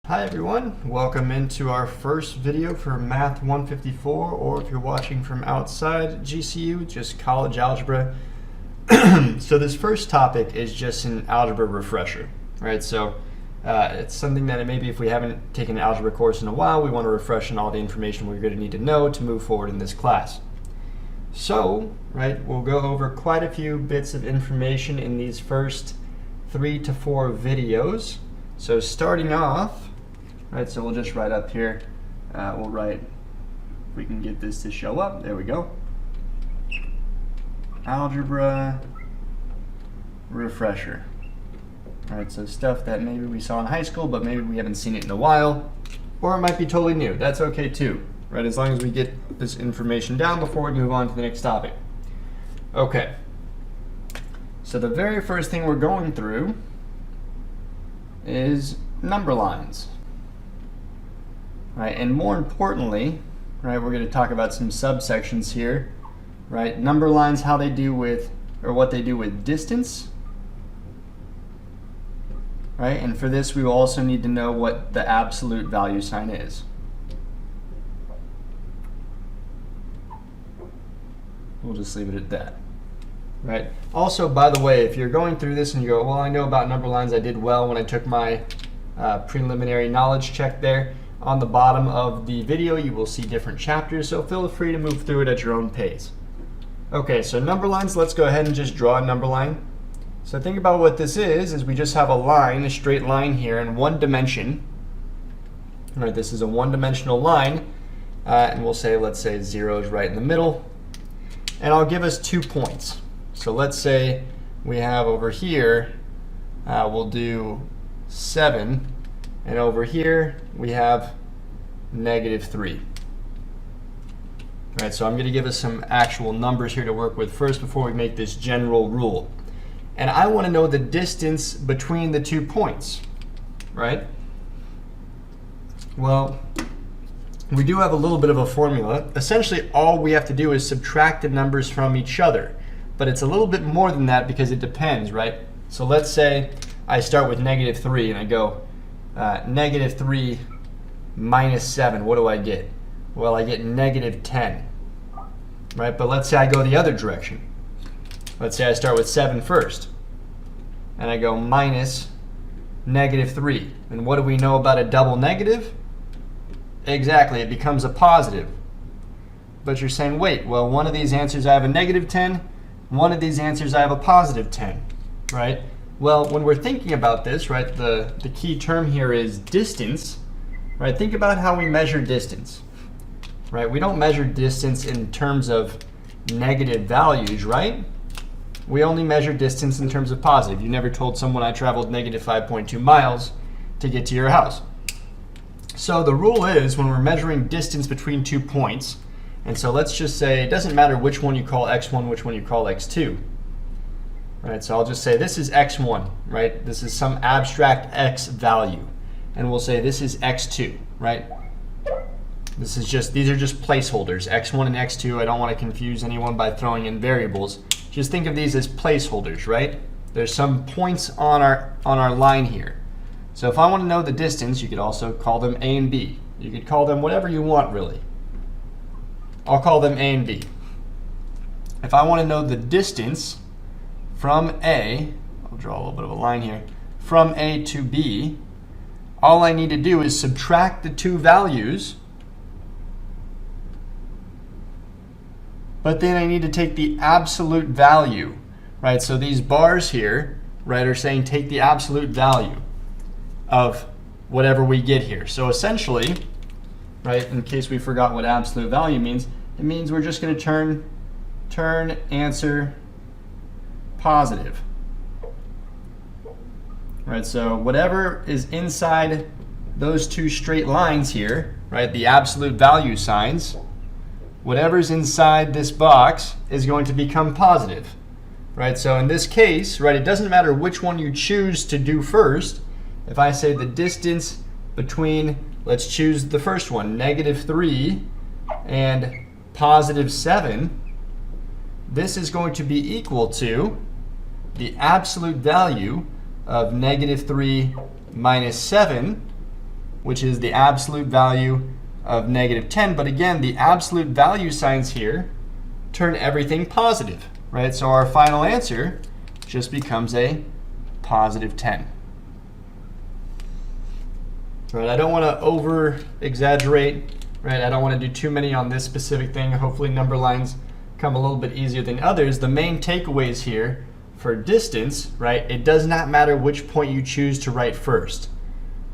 Hi everyone, welcome into our first video for Math 154, or if you're watching from outside GCU, just college algebra. So this first topic is just an algebra refresher, right? So it's something that maybe if we haven't taken an algebra course in a while, we want to refresh on all the information we're going to need to know to move forward in this class. So, right, we'll go over quite a few bits of information in these first 3 to 4 videos. So starting off, right, so we'll just write up here, we'll write, if we can get this to show up, there we go. Algebra refresher. All right, so stuff that maybe we saw in high school, but maybe we haven't seen it in a while, or it might be totally new. That's okay too, right, as long as we get this information down before we move on to the next topic. Okay, so the very first thing we're going through is number lines. Right, and more importantly, right, we're going to talk about some subsections here, right? Number lines, how they do with, or what they do with distance, right? And for this, we will also need to know what the absolute value sign is. We'll just leave it at that, right? Also, by the way, if you're going through this and you go, well, I know about number lines, I did well when I took my preliminary knowledge check there. On the bottom of the video, you will see different chapters, so feel free to move through it at your own pace. Okay, so number lines, let's go ahead and just draw a number line. So think about what this is we just have a line, a straight line here in one dimension. All right, this is a one-dimensional line, and we'll say, let's say 0 is right in the middle, and I'll give us 2 points. So let's say we have over here, we'll do 7, and over here we have -3. Right, so I'm going to give us some actual numbers here to work with first before we make this general rule. And I want to know the distance between the 2 points, right? Well, we do have a little bit of a formula. Essentially, all we have to do is subtract the numbers from each other. But it's a little bit more than that because it depends, right? So let's say I start with -3 and I go -3 minus 7, what do I get? Well, I get -10, right? But let's say I go the other direction. Let's say I start with 7 first, and I go minus -3. And what do we know about a double negative? Exactly, it becomes a positive. But you're saying, wait, well, one of these answers I have a -10, one of these answers I have a +10, right? Well, when we're thinking about this, right, the key term here is distance, right? Think about how we measure distance, right? We don't measure distance in terms of negative values, right? We only measure distance in terms of positive. You never told someone I traveled -5.2 miles to get to your house. So the rule is when we're measuring distance between 2 points, and so let's just say it doesn't matter which one you call x1, which one you call x2. Right, so I'll just say this is x1, right? This is some abstract x value. And we'll say this is x2, right? These are just placeholders, x1 and x2. I don't want to confuse anyone by throwing in variables. Just think of these as placeholders, right? There's some points on our line here. So if I want to know the distance, you could also call them A and B. You could call them whatever you want, really. I'll call them A and B. If I want to know the distance from A, I'll draw a little bit of a line here, from A to B, all I need to do is subtract the 2 values, but then I need to take the absolute value, right? So these bars here, right, are saying take the absolute value of whatever we get here. So essentially, right, in case we forgot what absolute value means, it means we're just going to turn answer positive. Right, so whatever is inside those 2 straight lines here, right, the absolute value signs, whatever's inside this box is going to become positive. Right, so in this case, right, it doesn't matter which one you choose to do first. If I say the distance between, let's choose the first one, -3 and +7, this is going to be equal to the absolute value of -3 minus 7 which is the absolute value of negative 10. But again, the absolute value signs here turn everything positive, right? So our final answer just becomes a positive 10. Right, I don't want to over-exaggerate, right? I don't want to do too many on this specific thing. Hopefully number lines come a little bit easier than others. The main takeaways here for distance, right? It does not matter which point you choose to write first,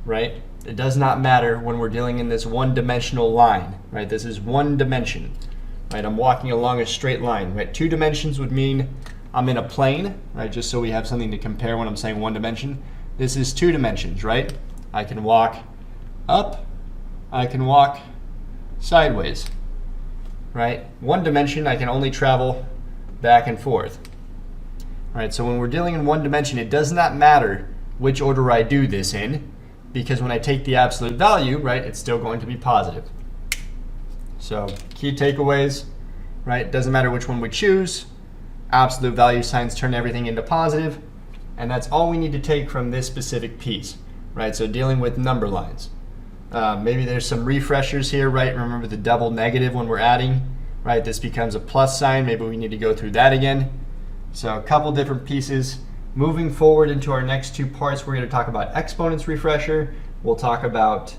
right? It does not matter when we're dealing in this one-dimensional line, right? This is one dimension, right? I'm walking along a straight line, right? 2 dimensions would mean I'm in a plane, right? Just so we have something to compare when I'm saying 1 dimension. This is 2 dimensions, right? I can walk up, I can walk sideways, right? 1 dimension, I can only travel back and forth. All right, so when we're dealing in 1 dimension, it does not matter which order I do this in, because when I take the absolute value, right, it's still going to be positive. So key takeaways, right? Doesn't matter which one we choose. Absolute value signs turn everything into positive, and that's all we need to take from this specific piece, right? So dealing with number lines. Maybe there's some refreshers here, right? Remember the double negative when we're adding, right? This becomes a plus sign. Maybe we need to go through that again. So a couple different pieces. Moving forward into our next 2 parts, we're going to talk about exponents refresher. We'll talk about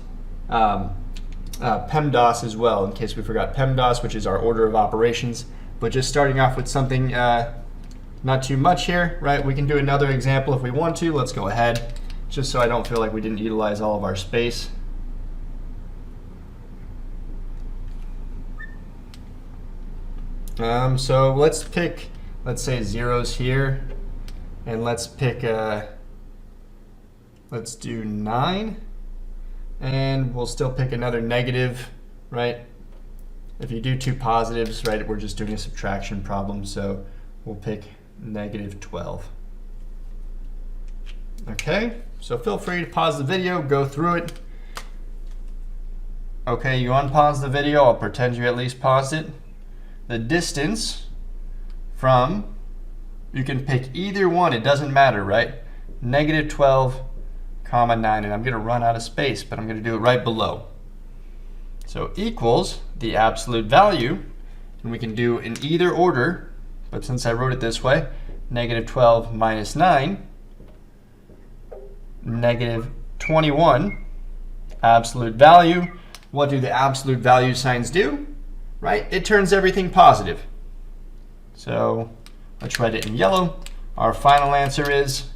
PEMDAS as well, in case we forgot PEMDAS, which is our order of operations. But just starting off with something not too much here, right? We can do another example if we want to. Let's go ahead, just so I don't feel like we didn't utilize all of our space. So let's pick, let's say, zeros here, and let's pick, let's do 9, and we'll still pick another negative, right? If you do 2 positives, right, we're just doing a subtraction problem, so we'll pick negative 12. Okay, so feel free to pause the video, go through it. Okay, you unpause the video, I'll pretend you at least paused it. The distance from, you can pick either one, it doesn't matter, right? Negative 12, comma 9, and I'm going to run out of space, but I'm going to do it right below. So equals the absolute value, and we can do in either order, but since I wrote it this way, negative 12 minus 9, negative 21, absolute value. What do the absolute value signs do? Right? It turns everything positive. So let's write it in yellow. Our final answer is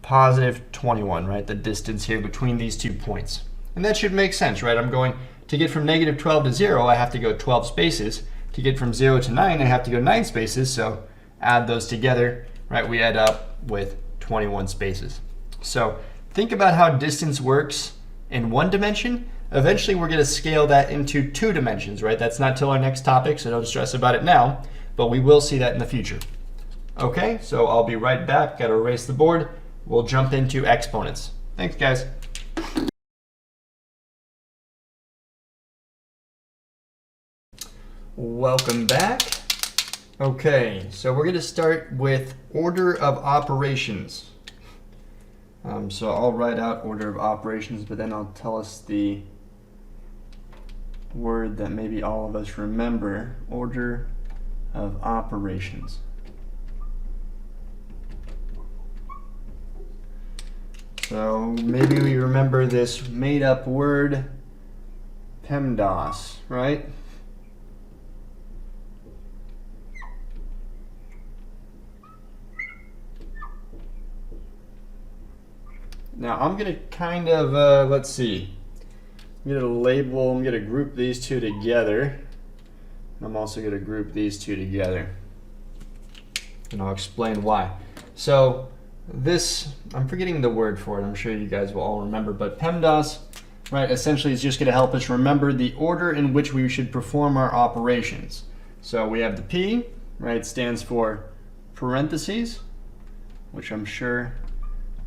positive 21, right? The distance here between these 2 points. And that should make sense, right? I'm going to get from negative 12 to 0, I have to go 12 spaces. To get from 0 to 9, I have to go 9 spaces. So add those together, right? We end up with 21 spaces. So think about how distance works in 1 dimension. Eventually, we're going to scale that into 2 dimensions, right? That's not till our next topic, so don't stress about it now, but we will see that in the future. Okay, so I'll be right back. Got to erase the board. We'll jump into exponents. Thanks, guys. Welcome back. Okay, so we're going to start with order of operations. So I'll write out order of operations, but then I'll tell us the word that maybe all of us remember, order of operations. So maybe we remember this made-up word, PEMDAS, right? Now I'm going to kind of, let's see, I'm going to label, I'm going to group these 2 together. And I'm also going to group these 2 together. And I'll explain why. So this, I'm forgetting the word for it, I'm sure you guys will all remember, but PEMDAS, right, essentially is just going to help us remember the order in which we should perform our operations. So we have the P, right, stands for parentheses, which I'm sure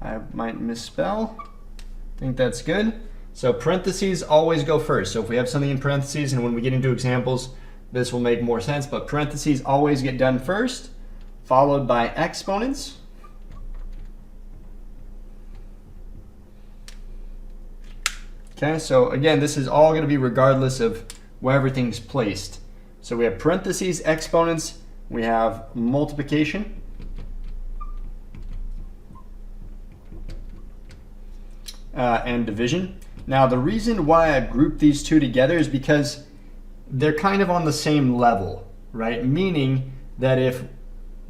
I might misspell. I think that's good. So parentheses always go first. So if we have something in parentheses, and when we get into examples, this will make more sense, but parentheses always get done first, followed by exponents. Okay, so again, this is all going to be regardless of where everything's placed. So we have parentheses, exponents, we have multiplication, and division. Now the reason why I grouped these two together is because they're kind of on the same level, right? Meaning that if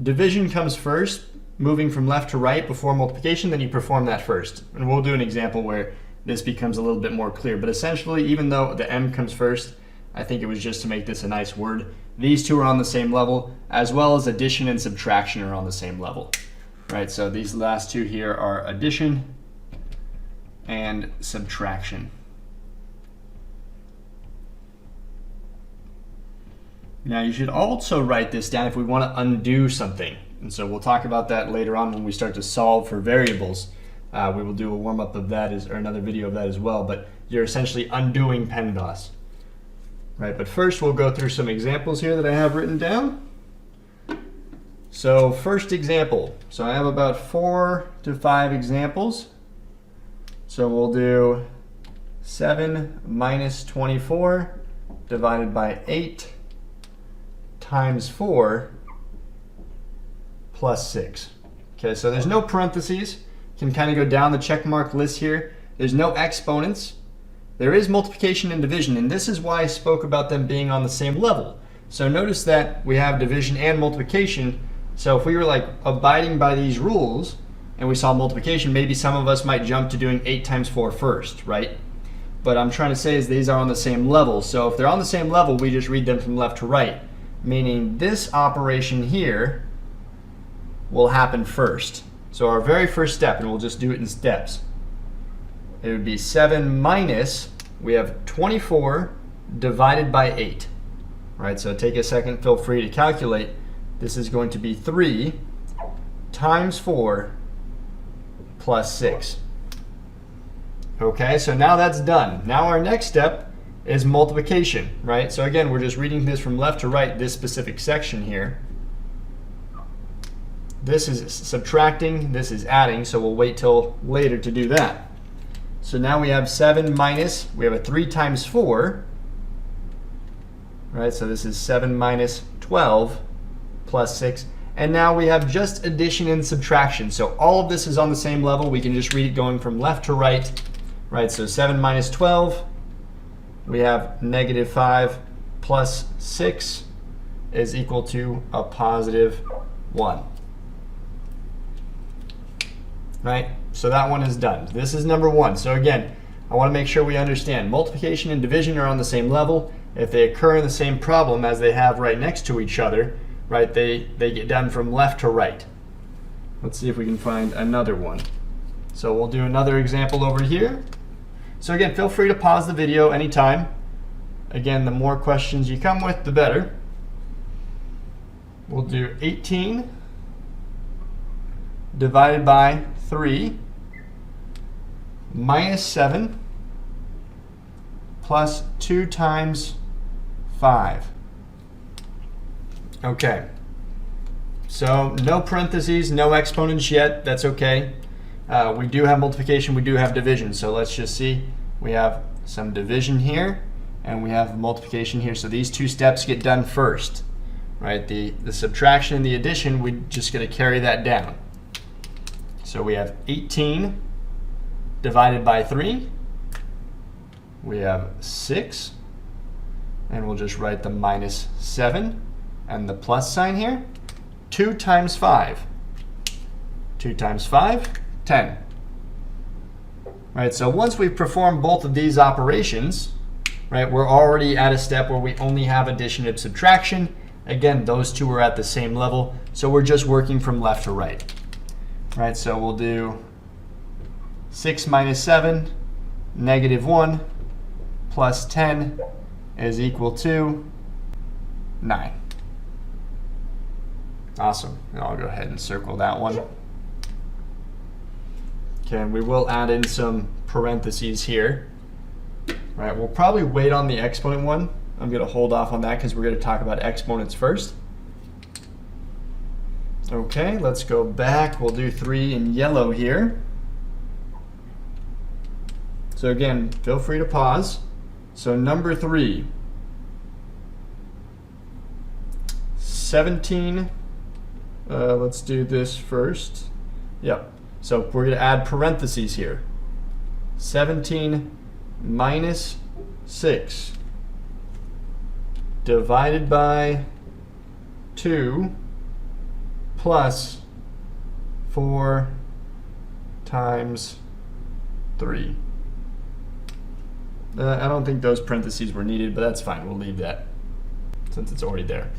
division comes first, moving from left to right before multiplication, then you perform that first. And we'll do an example where this becomes a little bit more clear. But essentially, even though the M comes first, I think it was just to make this a nice word. These two are on the same level, as well as addition and subtraction are on the same level, right? So these last two here are addition and subtraction. Now you should also write this down if we want to undo something. And so we'll talk about that later on when we start to solve for variables. We will do a warm-up of that, or another video of that as well, but you're essentially undoing PEMDAS. Right, but first we'll go through some examples here that I have written down. So first example, so I have about 4 to 5 examples. So we'll do 7 minus 24 divided by 8 times 4 plus 6. Okay, so there's no parentheses. Can kind of go down the check mark list here. There's no exponents. There is multiplication and division, and this is why I spoke about them being on the same level. So notice that we have division and multiplication. So if we were like abiding by these rules and we saw multiplication, maybe some of us might jump to doing 8 times 4 first, right? But I'm trying to say is these are on the same level. So if they're on the same level, we just read them from left to right, meaning this operation here will happen first. So our very first step, and we'll just do it in steps. It would be 7 minus, we have 24 divided by 8. Right, so take a second, feel free to calculate. This is going to be 3 times 4 plus 6. Okay, so now that's done. Now our next step is multiplication, right? So again, we're just reading this from left to right, this specific section here. This is subtracting, this is adding, so we'll wait till later to do that. So now we have 7 minus, we have a 3 times 4, right? So this is 7 minus 12 plus 6. And now we have just addition and subtraction. So all of this is on the same level. We can just read it going from left to right, right? So 7 minus 12, we have negative 5 plus 6 is equal to a positive 1. Right? So that one is done. This is number 1. So again, I want to make sure we understand multiplication and division are on the same level. If they occur in the same problem as they have right next to each other, right, they get done from left to right. Let's see if we can find another one. So we'll do another example over here. So again, feel free to pause the video anytime. Again, the more questions you come with, the better. We'll do 18 divided by 3 minus 7 plus 2 times 5. Okay, so no parentheses, no exponents yet. That's okay. We do have multiplication, we do have division. So let's just see. We have some division here, and we have multiplication here. So these two steps get done first, right? The subtraction and the addition, we're just going to carry that down. So we have 18 divided by 3. We have 6. And we'll just write the minus 7 and the plus sign here. 2 times 5. 2 times 5, 10. Right, so once we've performed both of these operations, right, we're already at a step where we only have addition and subtraction. Again, those two are at the same level, so we're just working from left to right. Right, so we'll do 6 minus 7, negative 1, plus 10 is equal to 9. Awesome. And I'll go ahead and circle that one. Okay, and we will add in some parentheses here. Right, we'll probably wait on the exponent one. I'm going to hold off on that because we're going to talk about exponents first. Okay, let's go back. We'll do 3 in yellow here. So again, feel free to pause. So number 3, 17, let's do this first. Yep, so we're going to add parentheses here. 17 minus 6 divided by 2 plus 4 times 3. I don't think those parentheses were needed, but that's fine. We'll leave that since it's already there.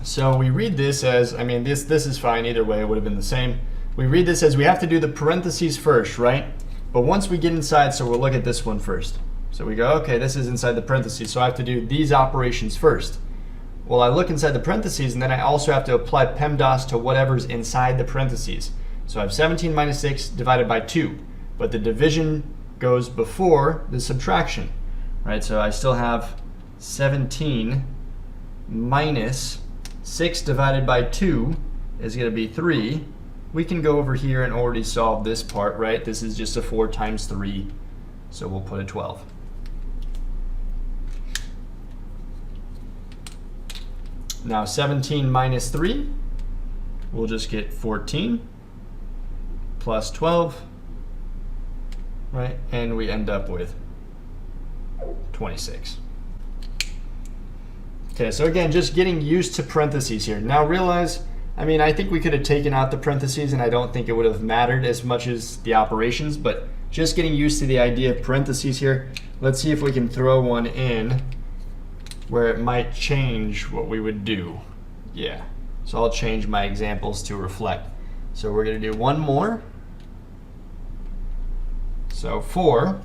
So we read this as, I mean, this is fine. Either way, it would have been the same. We read this as we have to do the parentheses first, right? But once we get inside, so we'll look at this one first. So we go, okay, this is inside the parentheses, so I have to do these operations first. Well, I look inside the parentheses, and then I also have to apply PEMDAS to whatever's inside the parentheses. So I have 17 minus 6 divided by 2, but the division goes before the subtraction, right? So I still have 17 minus 6 divided by 2 is going to be 3. We can go over here and already solve this part, right? This is just a 4 times 3, so we'll put a 12. Now 17 minus 3, we'll just get 14 plus 12, right? And we end up with 26. Okay, so again, just getting used to parentheses here. Now realize, I mean, I think we could have taken out the parentheses and I don't think it would have mattered as much as the operations, but just getting used to the idea of parentheses here. Let's see if we can throw one in where it might change what we would do. Yeah, so I'll change my examples to reflect. So we're going to do one more. So 4,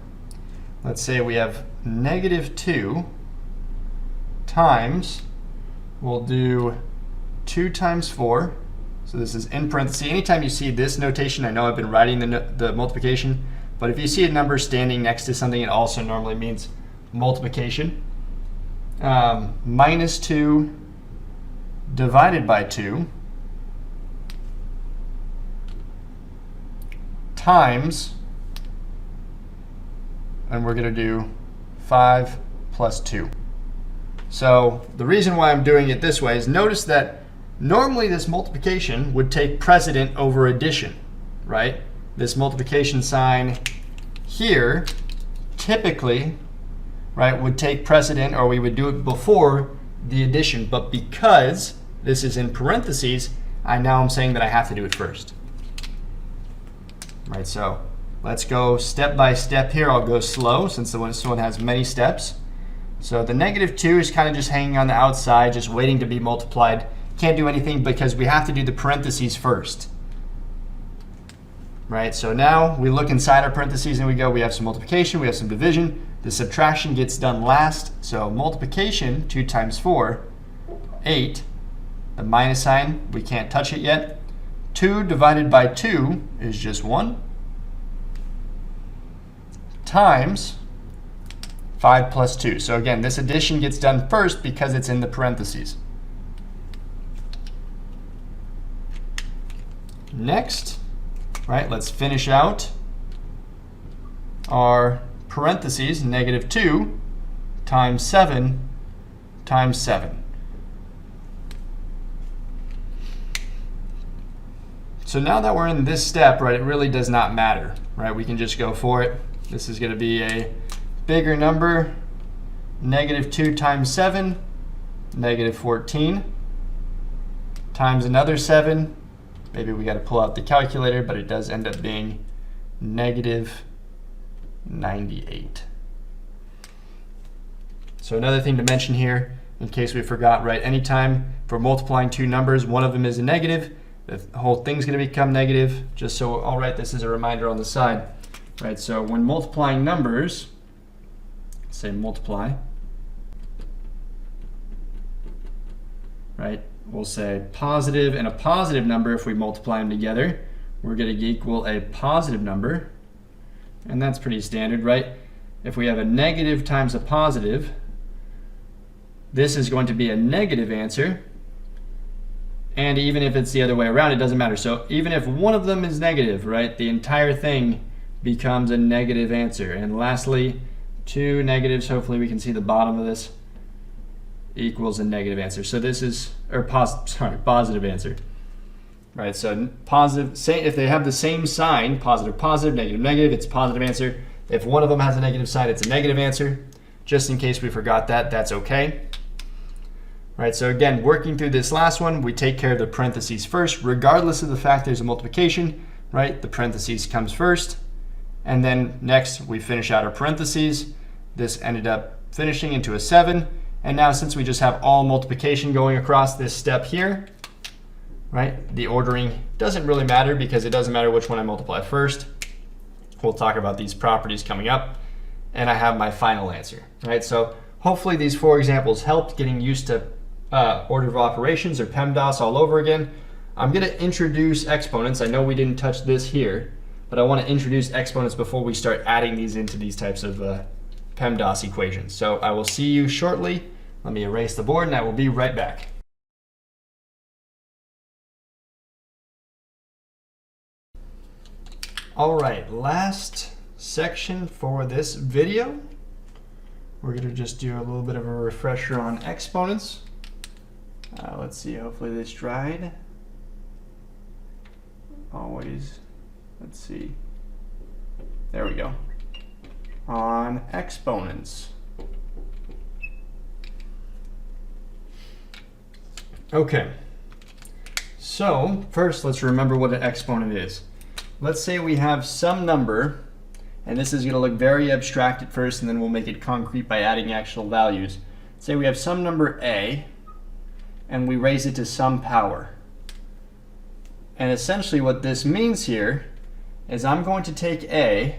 let's say we have negative 2 times, we'll do 2 times 4. So this is in parentheses. Anytime you see this notation, I know I've been writing the multiplication, but if you see a number standing next to something, it also normally means multiplication. Minus 2 divided by 2 times, and we're going to do 5 plus 2. So the reason why I'm doing it this way is notice that normally this multiplication would take precedent over addition, right? This multiplication sign here typically, right, would take precedent, or we would do it before the addition. But because this is in parentheses, I'm saying that I have to do it first. Right, so let's go step by step here. I'll go slow since this one has many steps. So the negative 2 is kind of just hanging on the outside, just waiting to be multiplied. Can't do anything because we have to do the parentheses first. Right, so now we look inside our parentheses and we go, we have some multiplication, we have some division. The subtraction gets done last. So multiplication, 2 times 4, 8. The minus sign, we can't touch it yet. 2 divided by 2 is just 1. Times 5 plus 2. So again, this addition gets done first because it's in the parentheses. Next, right, let's finish out our parentheses, negative 2 times 7 times 7. So now that we're in this step, right, it really does not matter, right? We can just go for it. This is going to be a bigger number, negative 2 times 7, negative 14, times another 7. Maybe we got to pull out the calculator, but it does end up being negative 98. So another thing to mention here, in case we forgot, right, anytime for multiplying two numbers, one of them is a negative, the whole thing's going to become negative. Just so I'll write this as a reminder on the side. Right, so when multiplying numbers, say multiply, right, we'll say positive and a positive number. If we multiply them together, we're going to equal a positive number, and that's pretty standard, right? If we have a negative times a positive, this is going to be a negative answer, and even if it's the other way around, it doesn't matter. So even if one of them is negative, right, the entire thing becomes a negative answer. And lastly, 2 negatives, hopefully we can see the bottom of this, equals a negative answer. So this is, or positive answer. Right, so positive, say if they have the same sign, positive, positive, negative, negative, it's a positive answer. If one of them has a negative sign, it's a negative answer. Just in case we forgot that, that's okay. Right, so again, working through this last one, we take care of the parentheses first, regardless of the fact there's a multiplication, right? The parentheses comes first, and then next we finish out our parentheses. This ended up finishing into a 7, and now since we just have all multiplication going across this step here, right, the ordering doesn't really matter because it doesn't matter which one I multiply first. We'll talk about these properties coming up, and I have my final answer, right? So hopefully these 4 examples helped getting used to order of operations, or PEMDAS, all over again. I'm going to introduce exponents. I know we didn't touch this here, but I want to introduce exponents before we start adding these into these types of PEMDAS equations. So I will see you shortly. Let me erase the board, and I will be right back. All right, last section for this video. We're going to just do a little bit of a refresher on exponents. Let's see, hopefully this dried. Always, let's see. There we go. On exponents. Okay, so first let's remember what an exponent is. Let's say we have some number, and this is going to look very abstract at first, and then we'll make it concrete by adding actual values. Say we have some number a, and we raise it to some power. And essentially what this means here is I'm going to take a,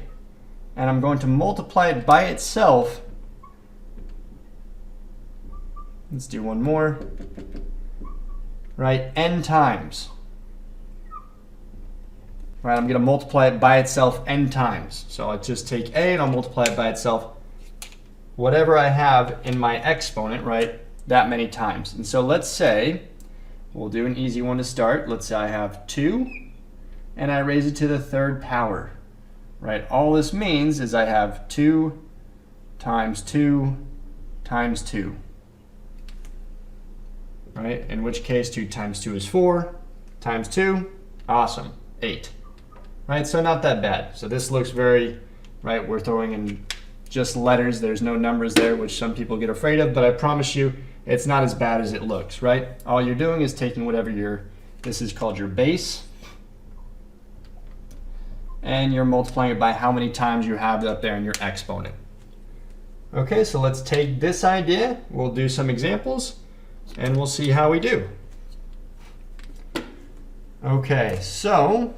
and I'm going to multiply it by itself. Let's do one more. Right, n times. Right, I'm going to multiply it by itself n times. So I'll just take a and I'll multiply it by itself, whatever I have in my exponent, right, that many times. And so let's say, we'll do an easy one to start. Let's say I have 2, and I raise it to the 3rd power. Right, all this means is I have 2 times 2 times 2. Right, in which case 2 times 2 is 4, times 2, awesome, 8. Right, so not that bad. So this looks very, right, we're throwing in just letters. There's no numbers there, which some people get afraid of, but I promise you it's not as bad as it looks, right? All you're doing is taking whatever this is called your base, and you're multiplying it by how many times you have up there in your exponent. Okay, so let's take this idea, we'll do some examples, and we'll see how we do. Okay, so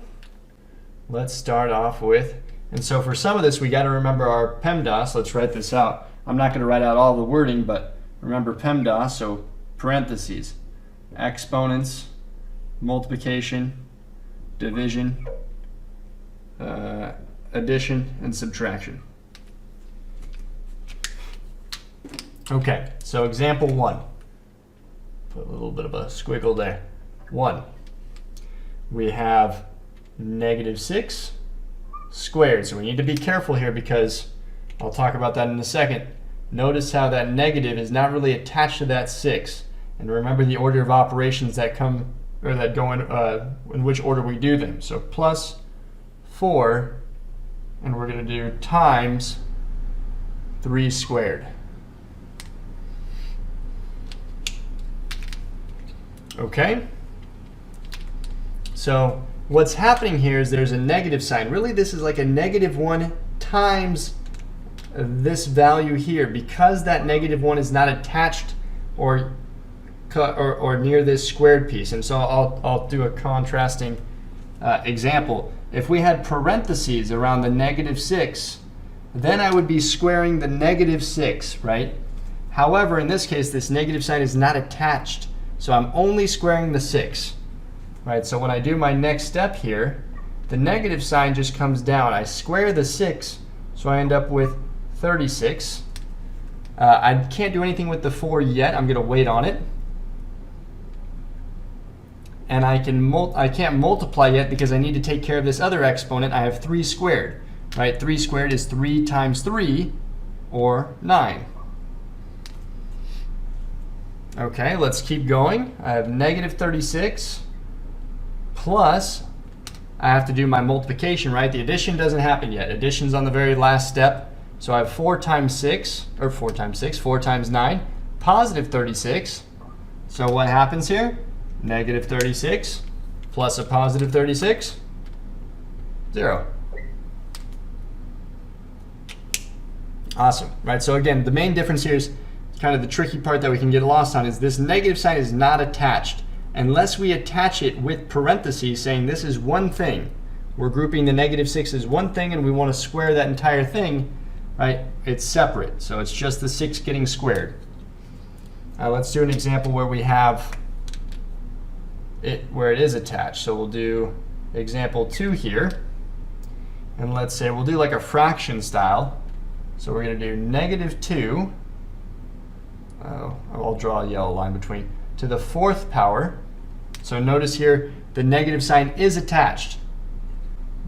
let's start off with, and so for some of this we got to remember our PEMDAS. Let's write this out. I'm not going to write out all the wording, but remember PEMDAS, so parentheses, exponents, multiplication, division, addition, and subtraction. Okay, so example 1. Put a little bit of a squiggle there. 1. We have -6 squared. So we need to be careful here because I'll talk about that in a second. Notice how that negative is not really attached to that 6. And remember the order of operations that come, or that go in which order we do them. So plus 4, and we're going to do times 3 squared. Okay? So what's happening here is there's a negative sign. Really, this is like a -1 times this value here, because that -1 is not attached or near this squared piece. And so I'll do a contrasting example. If we had parentheses around the -6, then I would be squaring the -6, right? However, in this case, this negative sign is not attached, so I'm only squaring the 6. Right, so when I do my next step here, the negative sign just comes down. I square the 6, so I end up with 36. I can't do anything with the 4 yet. I'm going to wait on it. And I can't multiply yet because I need to take care of this other exponent. I have 3 squared. right? 3 squared is 3 times 3, or 9. Okay, let's keep going. I have negative 36 plus, I have to do my multiplication, right? The addition doesn't happen yet. Addition's on the very last step. So I have 4 times 9, positive 36. So what happens here? Negative 36 plus a positive 36, 0. Awesome, right? So again, the main difference here is kind of the tricky part that we can get lost on is this negative sign is not attached. Unless we attach it with parentheses saying this is one thing, we're grouping the negative 6 as one thing and we want to square that entire thing, right? It's separate, so it's just the 6 getting squared. Let's do an example where we have it where it is attached. So we'll do example 2 here, and let's say we'll do like a fraction style. So we're going to do negative 2. I'll draw a yellow line between, to the 4th power. So notice here the negative sign is attached.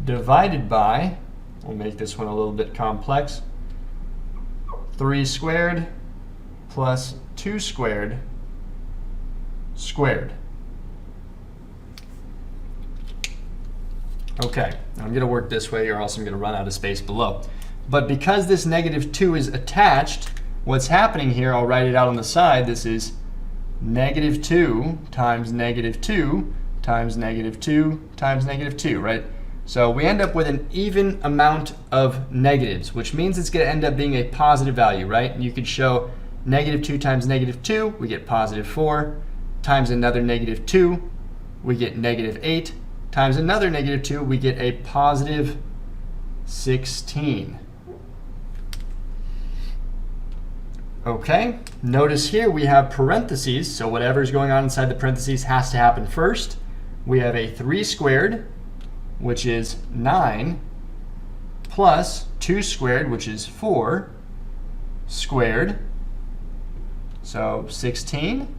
Divided by, we'll make this one a little bit complex, 3 squared plus 2 squared squared. Okay, I'm going to work this way or else I'm going to run out of space below. But because this negative 2 is attached, what's happening here, I'll write it out on the side. This is negative 2 times negative 2 times negative 2 times negative 2, right? So we end up with an even amount of negatives, which means it's going to end up being a positive value, right? And you could show negative 2 times negative 2, we get positive 4, times another negative 2, we get negative 8, times another negative 2, we get a positive 16. Okay, notice here we have parentheses, so whatever's going on inside the parentheses has to happen first. We have a 3 squared, which is 9, plus 2 squared, which is 4, squared, so 16,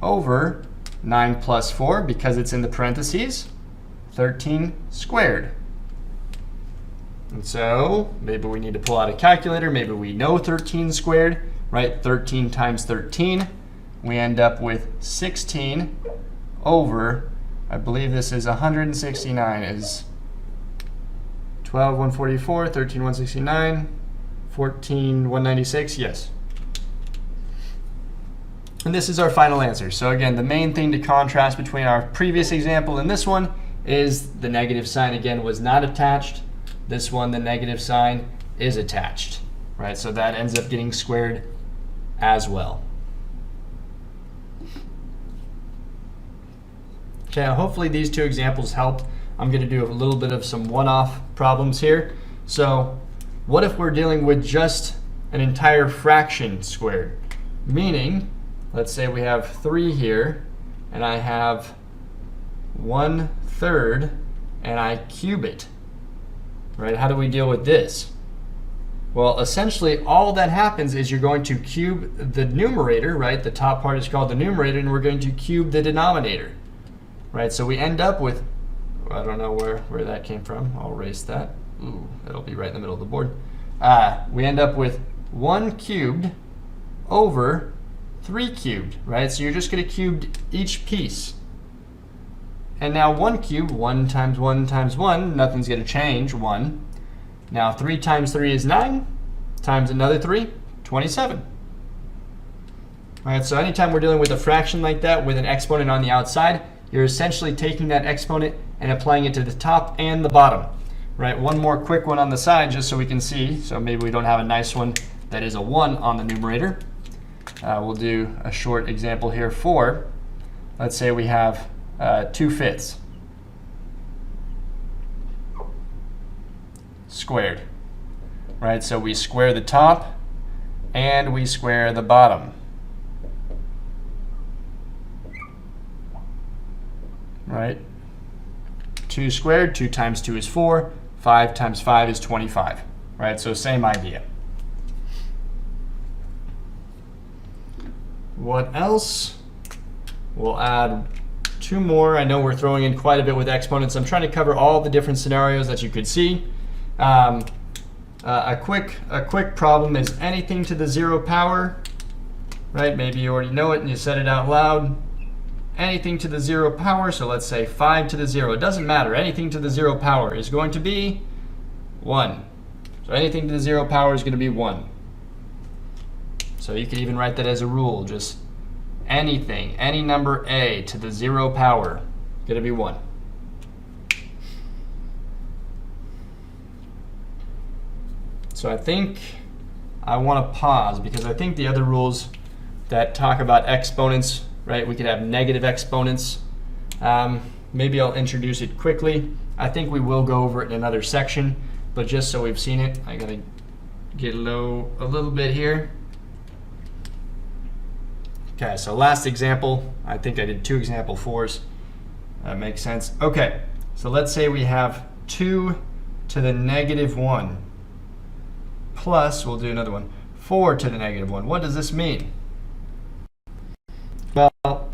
over 9 plus 4, because it's in the parentheses, 13 squared. And so maybe we need to pull out a calculator. Maybe we know 13 squared, right? 13 times 13. We end up with 16 over, I believe this is 169, is 12, 144, 13, 169, 14, 196, yes. And this is our final answer. So again, the main thing to contrast between our previous example and this one is the negative sign, again, was not attached. This one, the negative sign, is attached, right? So that ends up getting squared as well. Okay, hopefully these two examples helped. I'm going to do a little bit of some one-off problems here. So what if we're dealing with just an entire fraction squared? Meaning, let's say we have 3 here, and I have 1/3, and I cube it. Right? How do we deal with this? Well, essentially, all that happens is you're going to cube the numerator, right? The top part is called the numerator, and we're going to cube the denominator, right? So we end up with, I don't know where that came from. I'll erase that. Ooh, that'll be right in the middle of the board. We end up with 1 cubed over 3 cubed, right? So you're just going to cube each piece. And now 1 cubed, 1 times 1 times 1, nothing's going to change, 1. Now 3 times 3 is 9, times another 3, 27. All right, so anytime we're dealing with a fraction like that with an exponent on the outside, you're essentially taking that exponent and applying it to the top and the bottom. Right, one more quick one on the side just so we can see. So maybe we don't have a nice one that is a 1 on the numerator. We'll do a short example here for, let's say we have 2/5 squared, right? So we square the top and we square the bottom, right? 2 squared, 2 times 2 is 4, 5 times 5 is 25, right? So same idea. What else? We'll add 2 more. I know we're throwing in quite a bit with exponents. I'm trying to cover all the different scenarios that you could see. A quick problem is anything to the 0 power, right? Maybe you already know it and you said it out loud. Anything to the 0 power, so let's say 5 to the 0. It doesn't matter. Anything to the 0 power is going to be 1. So anything to the 0 power is going to be 1. So you can even write that as a rule. Just anything, any number a to the 0 power, going to be 1. So I think I want to pause because I think the other rules that talk about exponents, right? We could have negative exponents. Maybe I'll introduce it quickly. I think we will go over it in another section, but just so we've seen it, I gotta get low a little bit here. Okay, so last example, I think I did 2 example 4s. That makes sense. Okay, so let's say we have 2 to the negative 1 plus, we'll do another one, 4 to the negative 1. What does this mean? Well,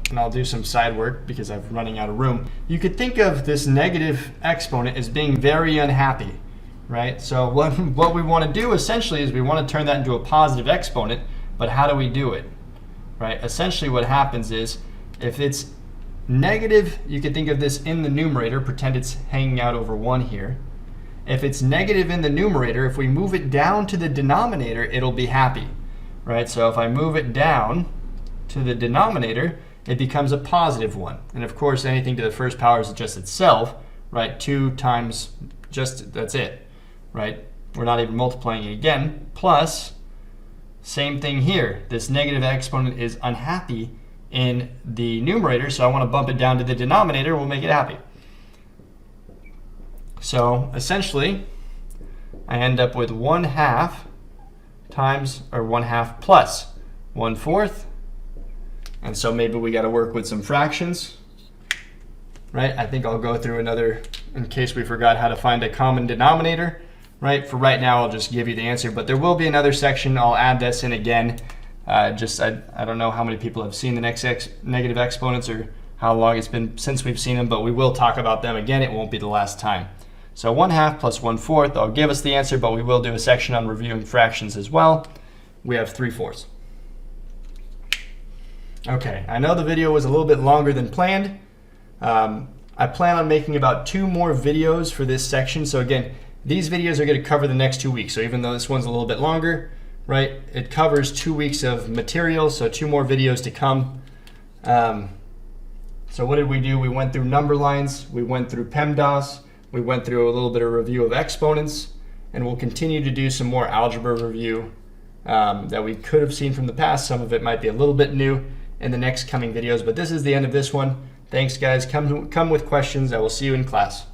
and I'll do some side work because I'm running out of room. You could think of this negative exponent as being very unhappy, right? So what we want to do essentially is we want to turn that into a positive exponent, but how do we do it? Right? Essentially what happens is if it's negative, you could think of this in the numerator, pretend it's hanging out over 1 here. If it's negative in the numerator, if we move it down to the denominator, it'll be happy, right? So if I move it down to the denominator, it becomes a positive 1. And of course, anything to the first power is just itself, right? 2 times just, that's it, right? We're not even multiplying it again, plus, same thing here. This negative exponent is unhappy in the numerator, so I want to bump it down to the denominator. We'll make it happy. So essentially, I end up with 1/2 times, or 1/2 plus 1/4. And so maybe we got to work with some fractions, right? I think I'll go through another, in case we forgot how to find a common denominator, right? For right now, I'll just give you the answer, but there will be another section. I'll add this in again. I don't know how many people have seen the negative exponents or how long it's been since we've seen them, but we will talk about them again. It won't be the last time. So 1/2 plus 1/4, I'll give us the answer, but we will do a section on reviewing fractions as well. We have 3/4. Okay, I know the video was a little bit longer than planned. I plan on making about 2 more videos for this section. So again, these videos are going to cover the next 2 weeks. So even though this one's a little bit longer, right, it covers 2 weeks of material, so 2 more videos to come. So what did we do? We went through number lines, we went through PEMDAS, we went through a little bit of review of exponents, and we'll continue to do some more algebra review that we could have seen from the past. Some of it might be a little bit new in the next coming videos, but this is the end of this one. Thanks, guys. Come with questions. I will see you in class.